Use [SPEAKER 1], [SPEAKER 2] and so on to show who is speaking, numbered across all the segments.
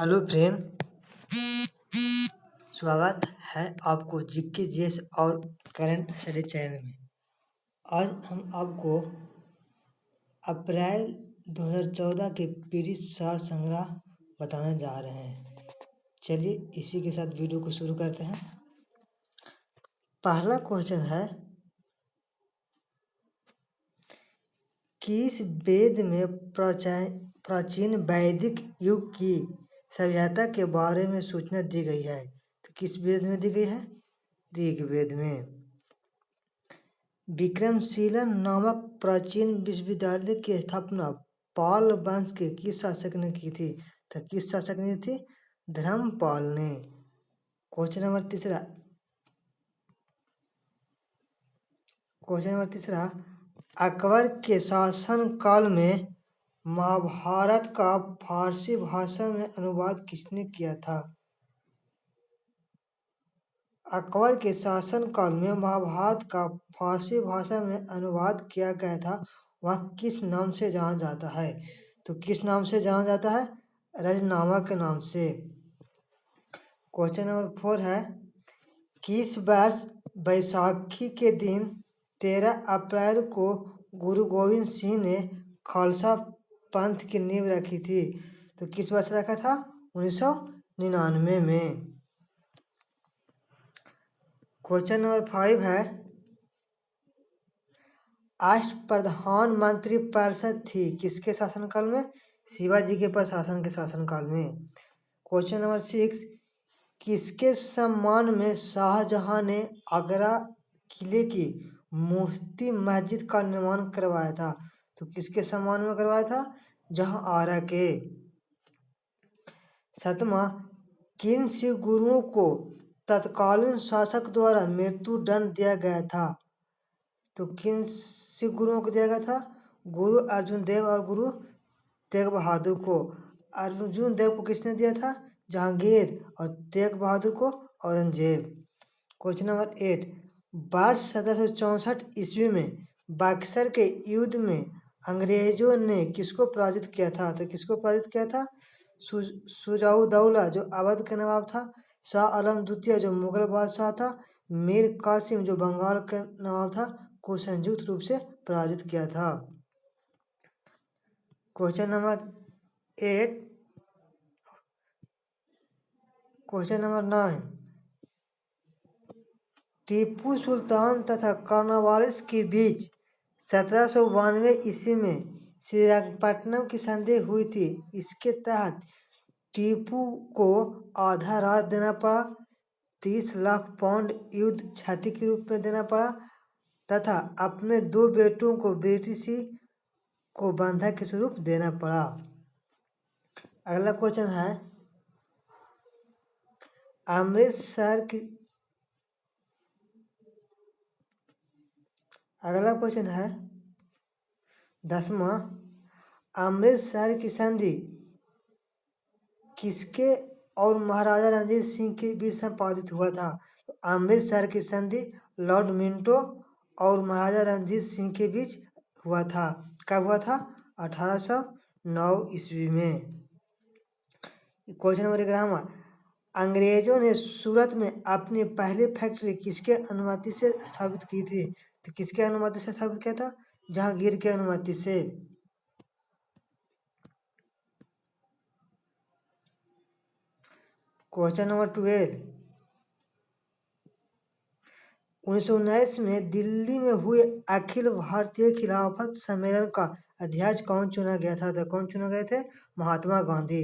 [SPEAKER 1] Hello friend, स्वागत है आपको जीके जीएस और करंट स्टडी चैनल में। आज हम आपको अप्रैल 2014 के पीढ़ी सार संग्रह बताने जा रहे हैं। चलिए इसी के साथ वीडियो को शुरू करते हैं। पहला क्वेश्चन है, किस वेद में प्राचीन वैदिक युग की सभ्यता के बारे में सूचना दी गई है? तो किस वेद में दी गई है? ऋग्वेद में। विक्रमशिला नामक प्राचीन विश्वविद्यालय की स्थापना पाल वंश के किस शासक ने की थी? तो किस शासक ने थी? धर्मपाल ने। क्वेश्चन नंबर तीसरा, अकबर के शासन काल में महाभारत का फारसी भाषा में अनुवाद किसने किया था? अकबर के शासन काल में महाभारत का फारसी भाषा में अनुवाद किया गया था, वह किस नाम से जाना जाता है? तो किस नाम से जाना जाता है? रजनामा के नाम से। क्वेश्चन नंबर 4 है, किस वर्ष बैसाखी के दिन 13 अप्रैल को गुरु गोविंद सिंह ने खालसा पंथ की नींव रखी थी? तो किस वर्ष रखा था? 1999 में। क्वेश्चन नंबर 5 है, प्रधानमंत्री परिषद थी किसके शासनकाल में? शिवाजी के प्रशासन के शासनकाल में। क्वेश्चन नंबर 6, किसके सम्मान में शाहजहां ने आगरा किले की मोती मस्जिद का निर्माण करवाया था? तो किसके सम्मान में करवाया था? जहांआरा के। 7वां, किन शिव गुरुओं को तत्कालीन शासक द्वारा मृत्यु दंड दिया गया था? तो किन शिव गुरुओं को दिया गया था? गुरु अर्जुन देव और गुरु तेग बहादुर को। अर्जुन देव को किसने दिया था? जहांगीर, और तेग बहादुर को औरंगजेब। क्वेश्चन नंबर 8, वर्ष 1764 ईस्वी में बक्सर के युद्ध में अंग्रेजों ने किसको पराजित किया था? तो किसको पराजित किया था? शुजाउद्दौला जो अवध का नवाब था, शाह आलम द्वितीय जो मुगल बादशाह था, मीर कासिम जो बंगाल का नवाब था, को संयुक्त रूप से पराजित किया था। Question number 8, question number 9, Tipu Sultan तथा कॉर्नवालिस के बीच 1792 ईस्वी में श्रीरंगपट्टनम की संधि हुई थी। इसके तहत टीपू को आधा राज देना पड़ा, 30 लाख पाउंड युद्ध क्षति के रूप में देना पड़ा तथा अपने 2 बेटों को ब्रिटिशी को बंधक के स्वरूप देना पड़ा। अगला क्वेश्चन है, अगला क्वेश्चन है 10वां, अमृतसर की संधि किसके और महाराजा रणजीत सिंह के बीच संपादित हुआ था? तो अमृतसर की संधि लॉर्ड मिंटो और महाराजा रणजीत सिंह के बीच हुआ था। कब हुआ था? 1809 ईस्वी में। क्वेश्चन नंबर 11, अंग्रेजों ने सूरत में अपनी पहली फैक्ट्री किसके अनुमति से स्थापित की थी? तो किसके अनुमति से स्थापित किया था? जहांगीर के अनुमति से। क्वेश्चन नंबर 12, 1919 में दिल्ली में हुए अखिल भारतीय खिलाफत सम्मेलन का अध्यक्ष कौन चुना गया था? तो कौन चुने गए थे? महात्मा गांधी।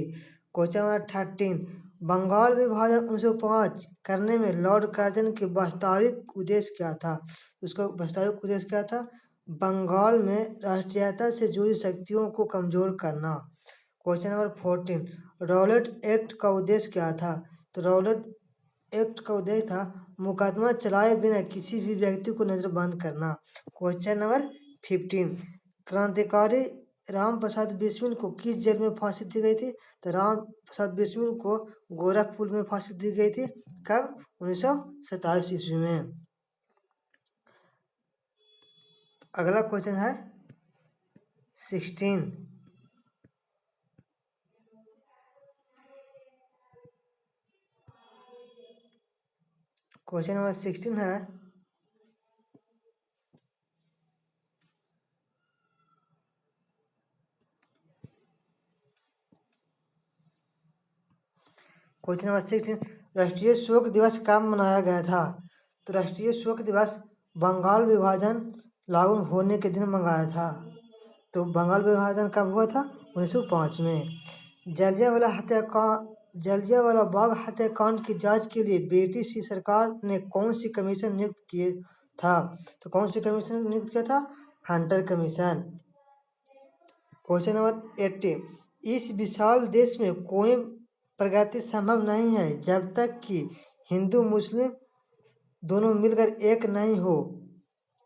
[SPEAKER 1] क्वेश्चन नंबर 13, बंगाल विभाजन 1905 करने में लॉर्ड कर्जन के वास्तविक उद्देश्य क्या था? उसका वास्तविक उद्देश्य क्या था? बंगाल में राष्ट्रीयता से जुड़ी शक्तियों को कमजोर करना। क्वेश्चन नंबर 14, रॉलेट एक्ट का उद्देश्य क्या था? तो रॉलेट एक्ट का उद्देश्य था मुकदमा चलाए बिना किसी भी व्यक्ति को नजरबंद करना। क्वेश्चन नंबर 15, क्रांतिकारी राम प्रसाद बिस्मिल को किस जेल में फांसी दी गई थी? तो राम प्रसाद बिस्मिल को गोरखपुर में फांसी दी गई थी। कब? 1927 ईस्वी में। अगला क्वेश्चन है 16, क्वेश्चन नंबर 16 है क्वेश्चन नंबर 16 राष्ट्रीय शोक दिवस कब मनाया गया था? तो राष्ट्रीय शोक दिवस बंगाल विभाजन लागू होने के दिन मनाया था। तो बंगाल विभाजन कब हुआ था? 1905 में। जलियांवाला बाग हत्याकांड की जांच के लिए ब्रिटिश सरकार ने कौन सी कमीशन नियुक्त किया था? तो कौन सी कमीशन नियुक्त किया था? Hunter commission. क्वेश्चन नंबर 80 इस विशाल देश में कोई प्रगति संभव नहीं है जब तक कि हिंदू मुस्लिम दोनों मिलकर एक नहीं हो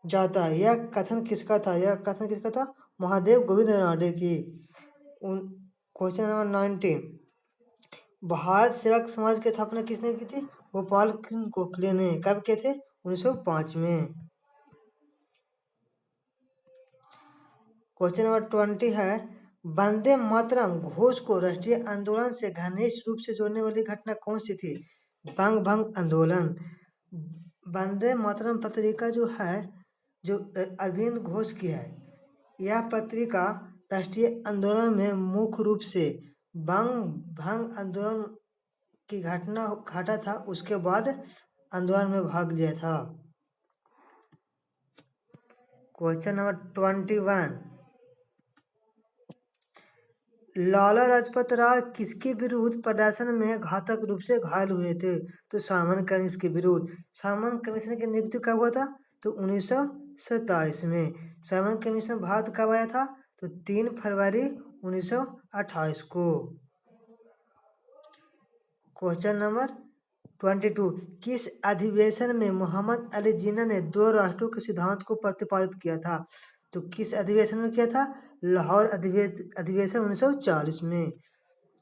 [SPEAKER 1] जाता। यह कथन किसका था? महादेव गोविंद रानडे की। क्वेश्चन नंबर 19 भारत सेवक समाज की स्थापना किसने की थी? गोपाल कृष्ण गोखले ने। कब किए थे? 1905 में। क्वेश्चन नंबर 20 है वंदे मातरम घोष को राष्ट्रीय आंदोलन से घनिष्ठ रूप से जोड़ने वाली घटना कौन सी थी? बंग भंग आंदोलन। वंदे मातरम पत्रिका जो है जो अरविंद घोष की है, यह पत्रिका राष्ट्रीय आंदोलन में मुख्य रूप से बंग भंग आंदोलन की घटा था। उसके बाद आंदोलन में भाग लिया था। क्वेश्चन नंबर 21 लाला लाजपत राय किसके विरुद्ध प्रदर्शन में घातक रूप से घायल हुए थे? तो सामन कमिश्न के विरुद्ध। सामन कमीशन की नियुक्ति कब हुआ था? तो 1927 में। सामन कमीशन भारत कब आया था? तो 3 फरवरी 1928 को। क्वेश्चन नंबर 22 किस अधिवेशन में मोहम्मद अली जिन्ना ने 2 राष्ट्रों के सिद्धांत को प्रतिपादित किया था? तो किस अधिवेशन में किया था? लाहौर अधिवेशन 1940 में।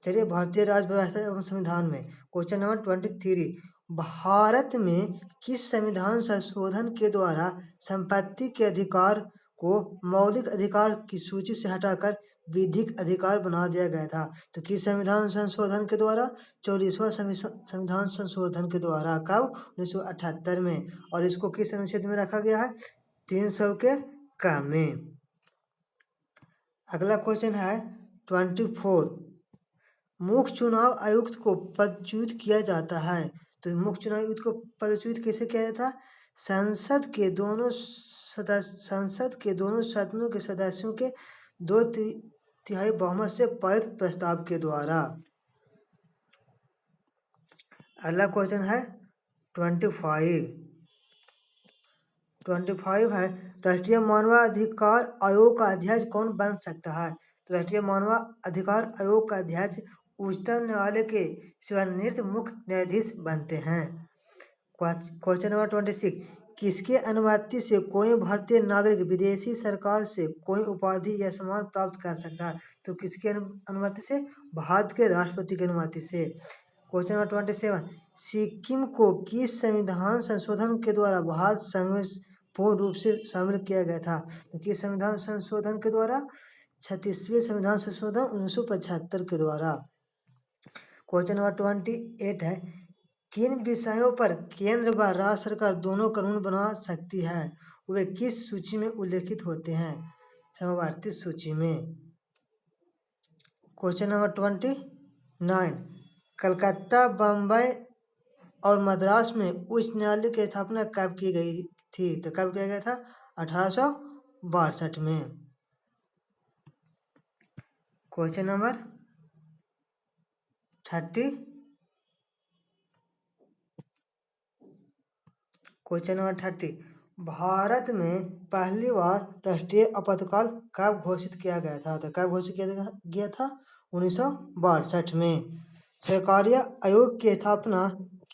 [SPEAKER 1] चलिए भारतीय राज्य व्यवस्था एवं संविधान में। क्वेश्चन नंबर 23 भारत में किस संविधान संशोधन के द्वारा संपत्ति के अधिकार को मौलिक अधिकार की सूची से हटाकर विधिक अधिकार बना दिया गया था? तो किस संविधान संशोधन के द्वारा? 44वां संविधान संशोधन के द्वारा। कब? 1978 में। और इसको किस अनुच्छेद में रखा गया है? 300 के क में। अगला क्वेश्चन है 24 मुख्य चुनाव आयुक्त को पदच्युत किया जाता है। तो मुख्य चुनाव आयुक्त को पदच्युत कैसे किया जाता है? संसद के दोनों सदनों के सदस्यों के 2/3 बहुमत से पारित प्रस्ताव के द्वारा। अगला क्वेश्चन है 25 है राष्ट्रीय मानवाधिकार आयोग का अध्यक्ष कौन बन सकता है? तो राष्ट्रीय मानवाधिकार आयोग का अध्यक्ष उच्चतम न्यायालय के सेवानिवृत्त मुख्य न्यायाधीश बनते हैं। क्वेश्चन नंबर 26 किसके अनुमति से कोई भारतीय नागरिक विदेशी सरकार से कोई उपाधि या सम्मान प्राप्त कर सकता है? तो किसकी अनुमति से? भारत के राष्ट्रपति की अनुमति से। क्वेश्चन नंबर 27 सिक्किम को किस संविधान संशोधन के द्वारा भारत संघ में पूर्ण रूप से शामिल किया गया था? तो किस संविधान संशोधन के द्वारा? 36वें संविधान संशोधन 1975 के द्वारा। क्वेश्चन नंबर 28 है किन विषयों पर केंद्र व राज्य सरकार दोनों कानून बना सकती है? वे किस सूची में उल्लेखित होते हैं? समवर्ती सूची में। क्वेश्चन नंबर 29 कलकत्ता बम्बई और मद्रास में उच्च न्यायालय की स्थापना कब की गई थी? तो कब किया गया था? 1862 में। Question number 30 question number 30 Bharat में पहली बार राष्ट्रीय आपातकाल कब घोषित किया गया था? तो कब घोषित किया गया था? 1962 में। सरकारिया आयोग की स्थापना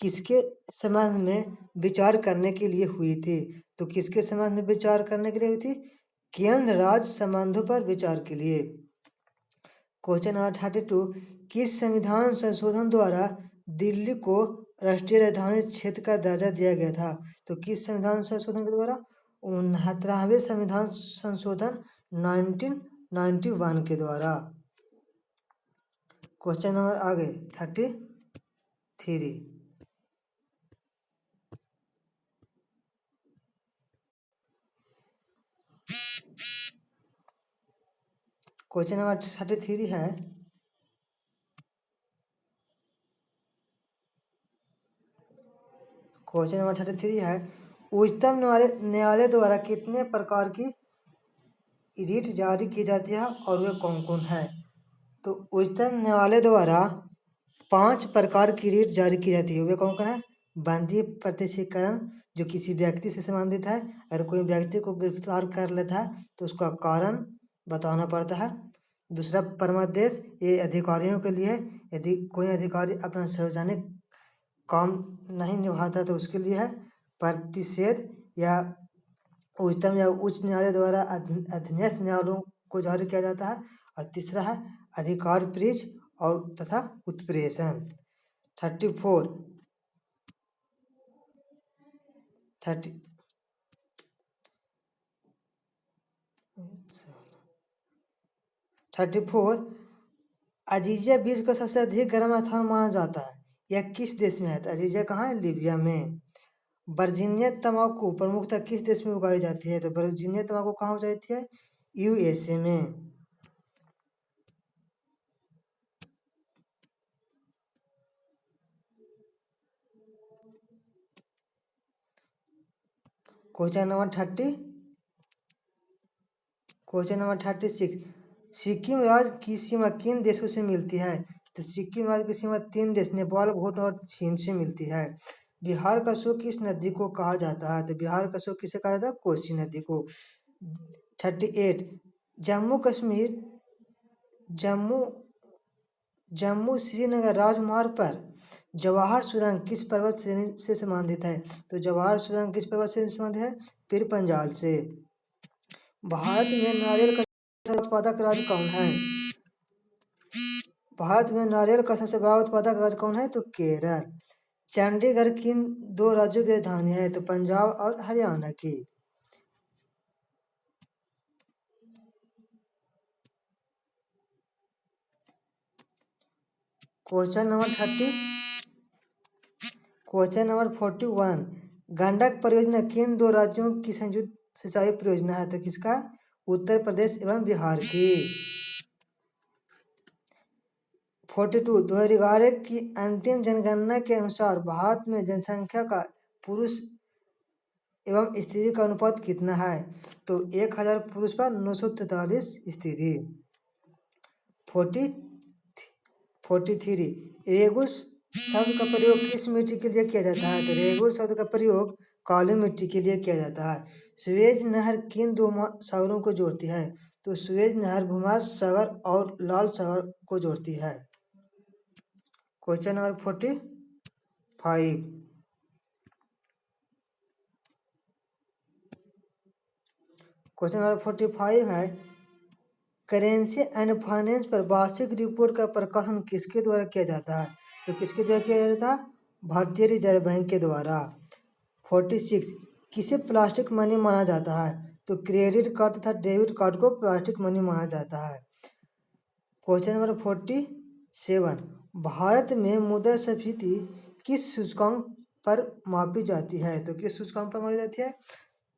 [SPEAKER 1] किसके संबंध में विचार करने के लिए हुई थी? तो किसके संबंध में विचार करने के लिए हुई थी? केंद्र राज्य संबंधों पर विचार के लिए। क्वेश्चन नंबर 32 किस संविधान संशोधन द्वारा दिल्ली को राष्ट्रीय राजधानी क्षेत्र का दर्जा दिया गया था? तो किस संविधान संशोधन के द्वारा? 69वें संविधान संशोधन 1991 के द्वारा। क्वेश्चन नंबर आगे 33 क्वेश्चन नंबर 33 है, क्वेश्चन नंबर 33 है, उच्चतम न्यायालय द्वारा कितने प्रकार की रिट जारी की जाती है और वे कौन कौन है? तो उच्चतम न्यायालय द्वारा 5 प्रकार की रिट जारी की जाती है। वे कौन कौन है? बंदी प्रत्यक्षीकरण, जो किसी व्यक्ति से संबंधित है। अगर कोई व्यक्ति को गिरफ्तार कर लेता है तो उसका कारण बताना पड़ता है। दूसरा परमादेश, ये अधिकारियों के लिए, यदि कोई अधिकारी अपना सार्वजनिक काम नहीं निभाता तो उसके लिए है। प्रतिषेध, या उच्चतम या उच्च न्यायालय द्वारा अधीनस्थ न्यायालयों को जारी किया जाता है। और तीसरा है अधिकार परीक्ष और तथा उत्प्रेषण। 34 अजीजिया बीच को सबसे अधिक गर्म स्थान माना जाता है। यह किस देश में है? तो अजीजिया कहाँ है? लीबिया में। वर्जीनिया तंबाकू प्रमुखतः किस देश में उगाई जाती है? तो वर्जीनिया तंबाकू कहाँ उगाई जाती है? यूएसए में। क्वेश्चन नंबर 36, सिक्किम राज्य की सीमा किन देशों से मिलती है? तो सिक्किम राज्य की सीमा 3 देश नेपाल, भूटान और चीन से मिलती है। बिहार का शोक किस नदी को कहा जाता है? तो बिहार का शोक किसे कहा जाता है? कोसी नदी को। 38, जम्मू कश्मीर जम्मू श्रीनगर राजमार्ग पर जवाहर सुरंग किस पर्वत श्रेणी से संबंधित है? तो जवाहर सुरंग किस पर्वत श्रेणी से संबंधित है? पीर पंजाल से। भारत में नारियल का उत्पादक राज्य कौन है? भारत में नारियल का सबसे बड़ा उत्पादक राज्य कौन है? तो केरल। चंडीगढ़ किन 2 राज्यों की राजधानी है? तो पंजाब और हरियाणा की। क्वेश्चन नंबर 41, गंडक परियोजना किन 2 राज्यों की संयुक्त सिंचाई परियोजना है? तो किसका? उत्तर प्रदेश एवं बिहार की। 42, 2011 की अंतिम जनगणना के अनुसार भारत में जनसंख्या का पुरुष एवं स्त्री का अनुपात कितना है? तो 1000 पुरुष पर 943 स्त्री। 43, रेगुर शब्द का प्रयोग किस मिट्टी के लिए किया जाता है? तो रेगुर शब्द का प्रयोग काली मिट्टी के लिए किया जाता है। सुएज नहर किन 2 सागरों को जोड़ती है? तो सुएज नहर भूमध्य सागर और लाल सागर को जोड़ती है। क्वेश्चन नंबर 45, क्वेश्चन नंबर 45 है, करेंसी एंड फाइनेंस पर वार्षिक रिपोर्ट का प्रकाशन किसके द्वारा किया जाता है? तो किसके द्वारा किया जाता है? भारतीय रिजर्व बैंक के द्वारा। 46, किसे प्लास्टिक मनी माना जाता है? तो क्रेडिट कार्ड तथा डेबिट कार्ड को प्लास्टिक मनी माना जाता है। क्वेश्चन नंबर 47, भारत में मुद्रास्फीति किस सूचकांक पर मापी जाती है? तो किस सूचकांक पर मापी जाती है?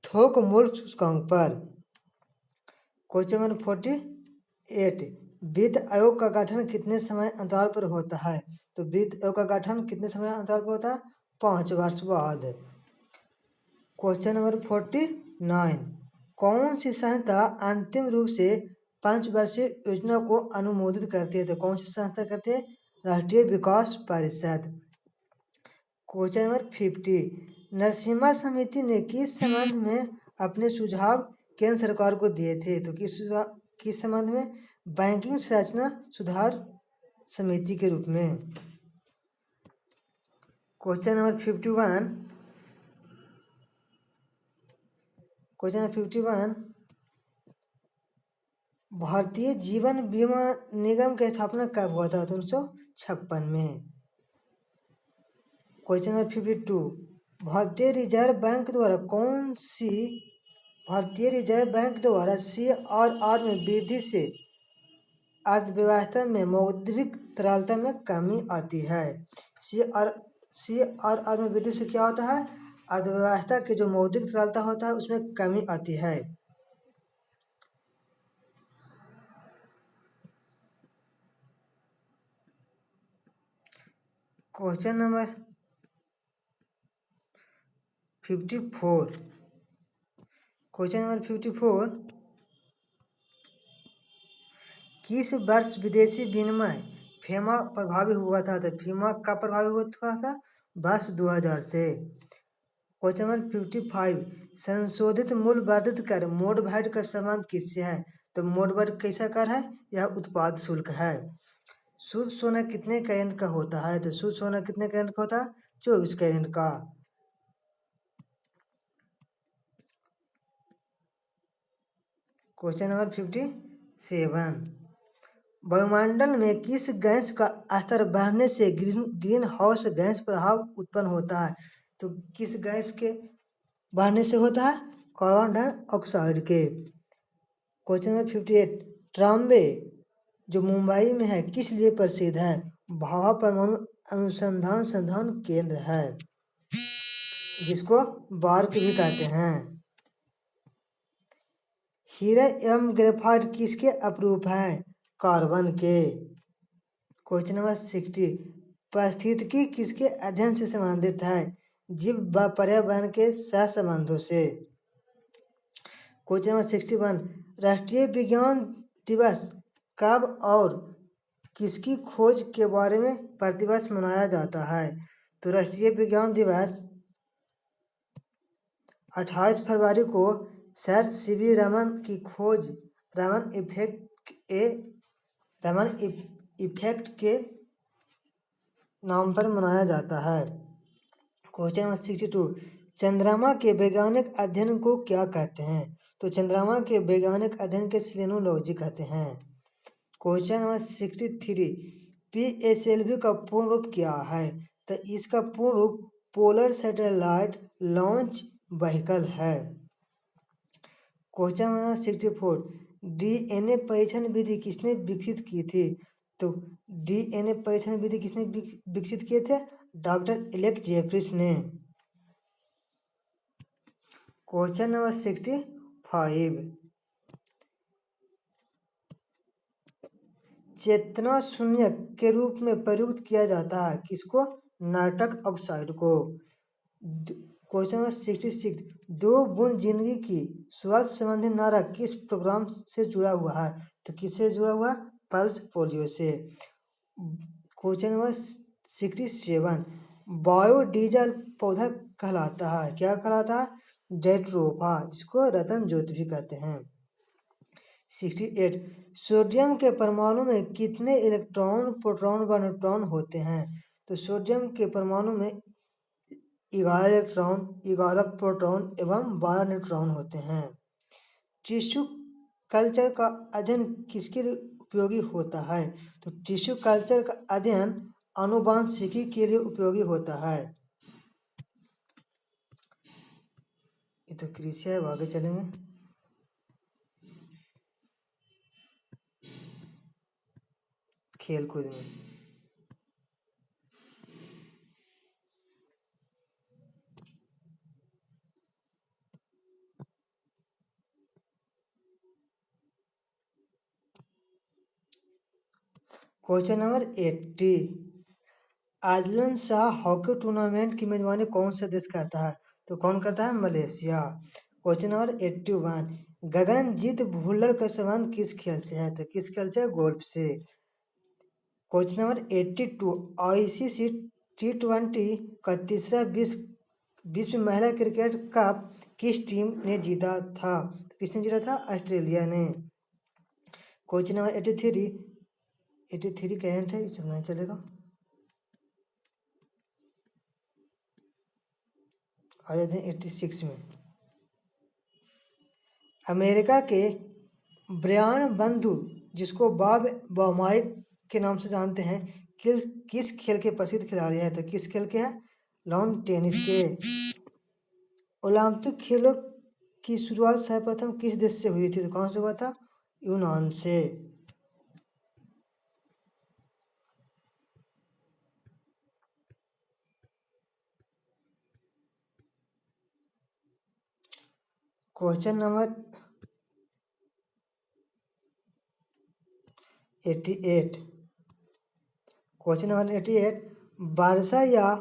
[SPEAKER 1] थोक मूल्य सूचकांक पर। क्वेश्चन नंबर 48, वित्त आयोग का गठन कितने समय अंतराल पर होता है? तो वित्त आयोग का गठन कितने समय अंतराल पर होता है? 5 वर्ष बाद। क्वेश्चन नंबर 49, कौन सी संस्था अंतिम रूप से 5 वर्षीय योजना को अनुमोदित करती है? तो कौन सी संस्था करती है? राष्ट्रीय विकास परिषद। क्वेश्चन नंबर 50, नरसिम्हा समिति ने किस संबंध में अपने सुझाव केंद्र सरकार को दिए थे? तो किस संबंध में? बैंकिंग संरचना सुधार समिति के रूप में। क्वेश्चन नंबर 51, भारतीय जीवन बीमा निगम की स्थापना कब हुआ था? तो 1956 में। क्वेश्चन नंबर 52, भारतीय रिजर्व बैंक द्वारा CRR में वृद्धि से अर्थव्यवस्था में मौद्रिक तरलता में कमी आती है। CRR में वृद्धि से क्या होता है? अर्थव्यवस्था की जो मौद्रिक तरलता होता है उसमें कमी आती है। Question number 54। क्वेश्चन नंबर 54, किस वर्ष विदेशी विनिमय फीमा प्रभावी हुआ था? तो फीमा का प्रभावी हुआ था वर्ष 2000 से। क्वेश्चन नंबर 55, संशोधित मूल्य वर्धित कर मोडभाइड का संबंध किससे है? तो मोडभाइड कैसा कर है? यह उत्पाद शुल्क है। शुद्ध सोना कितने कैरेट का होता है? तो शुद्ध सोना कितने कैरेट का होता है? 24 कैरेट का। क्वेश्चन नंबर 57, वायुमंडल में किस गैस का स्तर बढ़ने से ग्रीन हाउस गैस प्रभाव उत्पन्न होता है? तो किस गैस के बढ़ने से होता है? कार्बन डाइऑक्साइड के। क्वेश्चन नंबर 58, ट्राम्बे जो मुंबई में है किस लिए प्रसिद्ध है? भाभा परमाणु अनुसंधान संधान केंद्र है, जिसको बार्क भी कहते हैं। हीरा एवं ग्रेफाइट किसके अपरूप है? कार्बन के। क्वेश्चन नंबर 60, पारिस्थितिकी किसके अध्ययन से संबंधित है? जीव व पर्यावरण के सहसंबंधों से। क्वेश्चन नंबर 61, राष्ट्रीय विज्ञान दिवस कब और किसकी खोज के बारे में प्रतिवर्ष मनाया जाता है? तो राष्ट्रीय विज्ञान दिवस 28 फरवरी को सर सीवी रमन की खोज रमन इफेक्ट के नाम पर मनाया जाता है। क्वेश्चन नंबर 62, चंद्रमा के वैज्ञानिक अध्ययन को क्या कहते हैं? तो चंद्रमा के वैज्ञानिक अध्ययन के सेलेनोलॉजी कहते हैं। क्वेश्चन नंबर 63, PSLV का पूर्ण रूप क्या है? तो इसका पूर्ण रूप पोलर सैटेलाइट लॉन्च व्हीकल है। क्वेश्चन नंबर 64, डीएनए परीक्षण विधि किसने विकसित की थी? तो डीएनए परीक्षण विधि किसने विकसित किए थे? डॉक्टर एलेक्स जेफरिस ने। क्वेश्चन नंबर 65, चेतना शून्य के रूप में प्रयुक्त किया जाता है किसको? नाइट्रस ऑक्साइड को। क्वेश्चन नंबर 66, दो बूंद जिंदगी की स्वास्थ्य संबंधी नारा किस प्रोग्राम से जुड़ा हुआ है? तो किससे जुड़ा हुआ? पल्स पोलियो से। क्वेश्चन नंबर 67, बायोडीजल पौधा कहलाता है, क्या कहलाता है? जेट्रोफा, जिसको रतन ज्योति भी कहते हैं। 68, सोडियम के परमाणु में कितने इलेक्ट्रॉन प्रोटॉन व न्यूट्रॉन होते हैं? तो सोडियम के परमाणु में 11 इलेक्ट्रॉन 11 प्रोटॉन एवं 12 न्यूट्रॉन होते हैं। टिश्यू कल्चर का अध्ययन किसके लिए उपयोगी होता है? तो टिश्यू कल्चर का अध्ययन आनुवांशिकी के लिए उपयोगी होता है। ये तो कृषि है, आगे चलेंगे। खेल कूद में question number 80, Azlan Shah hockey tournament की मेजबानी कौन सा देश करता है? तो कौन करता है? Malaysia. Question number 81, Gaganjeet Bhullar का संबंध किस खेल से है? तो किस खेल से? गोल्फ से। क्वेश्चन नंबर 82, आईसीसी T20 का तीसरा विश्व महिला क्रिकेट कप किस टीम ने जीता था? किसने जीता था? ऑस्ट्रेलिया ने। क्वेश्चन नंबर 83 कैरेंट है, इसमें नहीं चलेगा। आ जाते हैं 86 में। अमेरिका के ब्रायन बंधु, जिसको बॉब बॉमाइक के नाम से जानते हैं, किस खेल के प्रसिद्ध खिलाड़ी हैं? तो किस खेल के हैं? लॉन टेनिस के। ओलंपिक खेलों की शुरुआत सर्वप्रथम किस देश से हुई थी? तो कौन से हुआ था? यूनान से। क्वेश्चन नंबर 88, क्वेश्चन नंबर 88, वर्षा या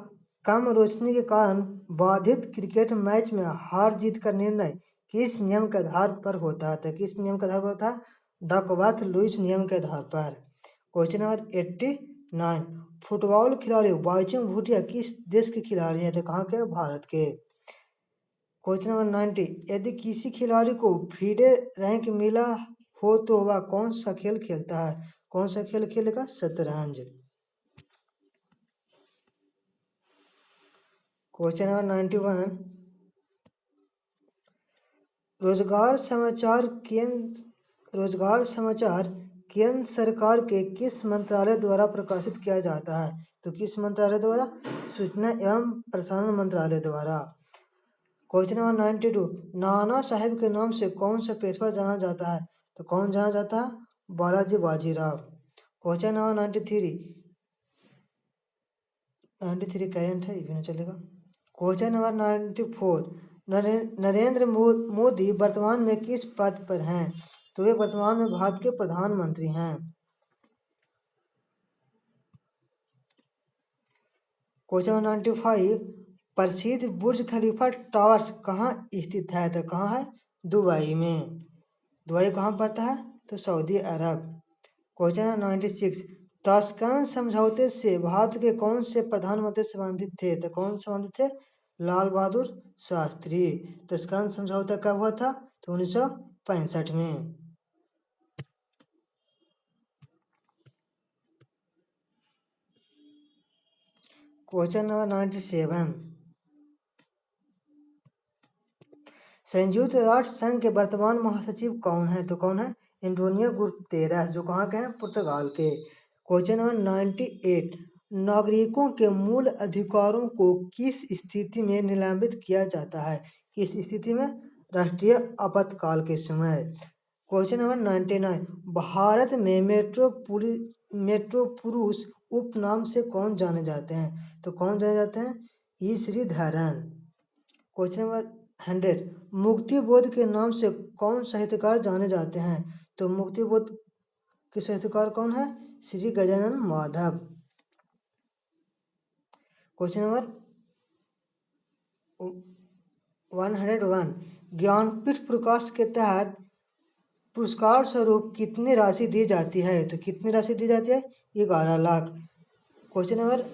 [SPEAKER 1] कम रोशनी के कारण बाधित क्रिकेट मैच में हार जीत का निर्णय किस नियम के आधार पर होता है? तो किस नियम के आधार पर होता है? डकवर्थ लुईस नियम के आधार पर। क्वेश्चन नंबर 89, फुटबॉल खिलाड़ी बाइचुंग भूटिया किस देश के खिलाड़ी हैं? तो कहाँ के? भारत के। क्वेश्चन नंबर 90, यदि किसी खिलाड़ी को फीडे रैंक मिला हो तो वह कौन सा खेल खेलता है? कौन सा खेल खेलेगा? शतरंज। क्वेश्चन नंबर 91, रोजगार समाचार केंद्र सरकार के किस मंत्रालय द्वारा प्रकाशित किया जाता है? तो किस मंत्रालय द्वारा? सूचना एवं प्रसारण मंत्रालय द्वारा। क्वेश्चन नंबर 92, नाना साहेब के नाम से कौन सा पेशवा जाना जाता है? तो कौन जाना जाता है? Balaji Bajirao. Question number 93 current है, ये चलेगा। क्वेश्चन नंबर 94, नरेंद्र मोदी वर्तमान में किस पद पर हैं? तो वे वर्तमान में भारत के प्रधानमंत्री हैं। क्वेश्चन नंबर 95, प्रसिद्ध बुर्ज खलीफा टावर्स कहाँ स्थित है? तो कहाँ है? दुबई में। दुबई कहाँ पड़ता है? तो सऊदी अरब। क्वेश्चन नंबर 96, ताशकंद समझौते से भारत के कौन से प्रधानमंत्री संबंधित थे? तो कौन संबंधित थे? लाल बहादुर शास्त्री। ताशकंद समझौता कब हुआ था? तो 1965 में। क्वेश्चन नंबर 97, संयुक्त राष्ट्र संघ के वर्तमान महासचिव कौन है? तो कौन है? एंटोनियो गुतेरस, जो कहाँ के हैं? पुर्तगाल के। क्वेश्चन नंबर 98, नागरिकों के मूल अधिकारों को किस स्थिति में निलंबित किया जाता है? किस स्थिति में? राष्ट्रीय आपातकाल के समय। क्वेश्चन नंबर 99, भारत में मेट्रो पुरुष उपनाम से कौन जाने जाते हैं? तो कौन जाने जाते हैं? ई श्रीधरन। क्वेश्चन नंबर 100, मुक्तिबोध के नाम से कौन साहित्यकार जाने जाते हैं? तो मुक्तिबोध के साहित्यकार कौन है? श्री गजानन माधव। क्वेश्चन नंबर 101, ज्ञानपीठ पुरस्कार के तहत पुरस्कार स्वरूप कितनी राशि दी जाती है? तो कितनी राशि दी जाती है? 11 लाख। क्वेश्चन नंबर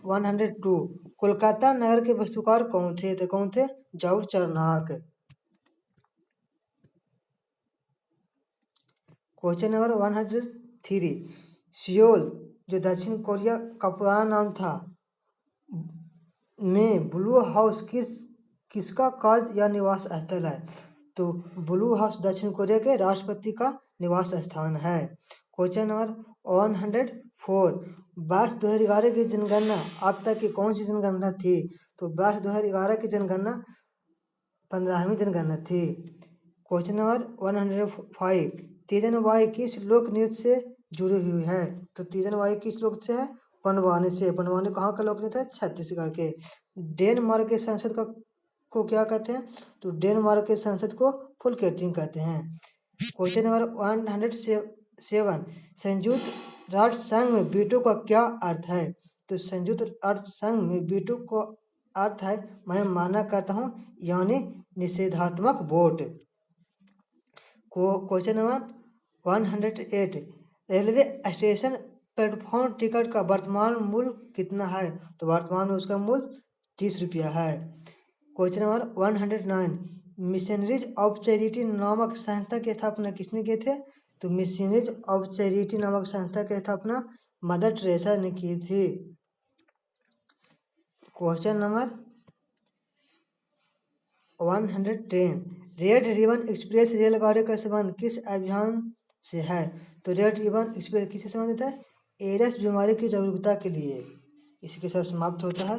[SPEAKER 1] 102, कोलकाता नगर के वास्तुकार कौन थे? तो कौन थे? जाऊ चरनाक। क्वेश्चन नंबर 103, सियोल जो दक्षिण कोरिया का पुराना नाम था में ब्लू हाउस किसका कार्य या निवास स्थल है? तो ब्लू हाउस दक्षिण कोरिया के राष्ट्रपति का निवास स्थान है। क्वेश्चन नंबर 104, वर्ष 2011 की जनगणना अब तक की कौन सी जनगणना थी? तो वर्ष 2011 की जनगणना 15वीं जनगणना थी। क्वेश्चन नंबर 105, तीजन बाई किस लोक नृत्य से जुड़ी हुई है? तो तीजन बाई किस लोक से है? पंडवानी से। पंडवानी कहाँ का लोक नृत्य है? छत्तीसगढ़ के। डेनमार्क के संसद को क्या कहते हैं? तो डेनमार्क के संसद को फुलकेटिंग कहते हैं। क्वेश्चन नंबर 107, संयुक्त राष्ट्र संघ में वीटो का क्या अर्थ है? तो संयुक्त राष्ट्र संघ में वीटो का अर्थ है मैं माना करता हूँ, यानी निषेधात्मक vote. Question number 108, railway station platform ticket का वर्तमान मूल्य कितना है? तो वर्तमान में उसका मूल्य 30 रुपया है। Question number 109, missionaries of charity नामक संस्था की स्थापना किसने की थे? तो मिशनरीज ऑफ चैरिटी नामक संस्था की स्थापना मदर टेरेसा ने की थी। Question number 110, red ribbon express रेलगाड़ी का संबंध किस अभियान से है? तो रेड रिबन एक्सप्रेस किससे संबंधित है? एड्स बीमारी की जागरूकता के लिए। इसी के साथ समाप्त होता है।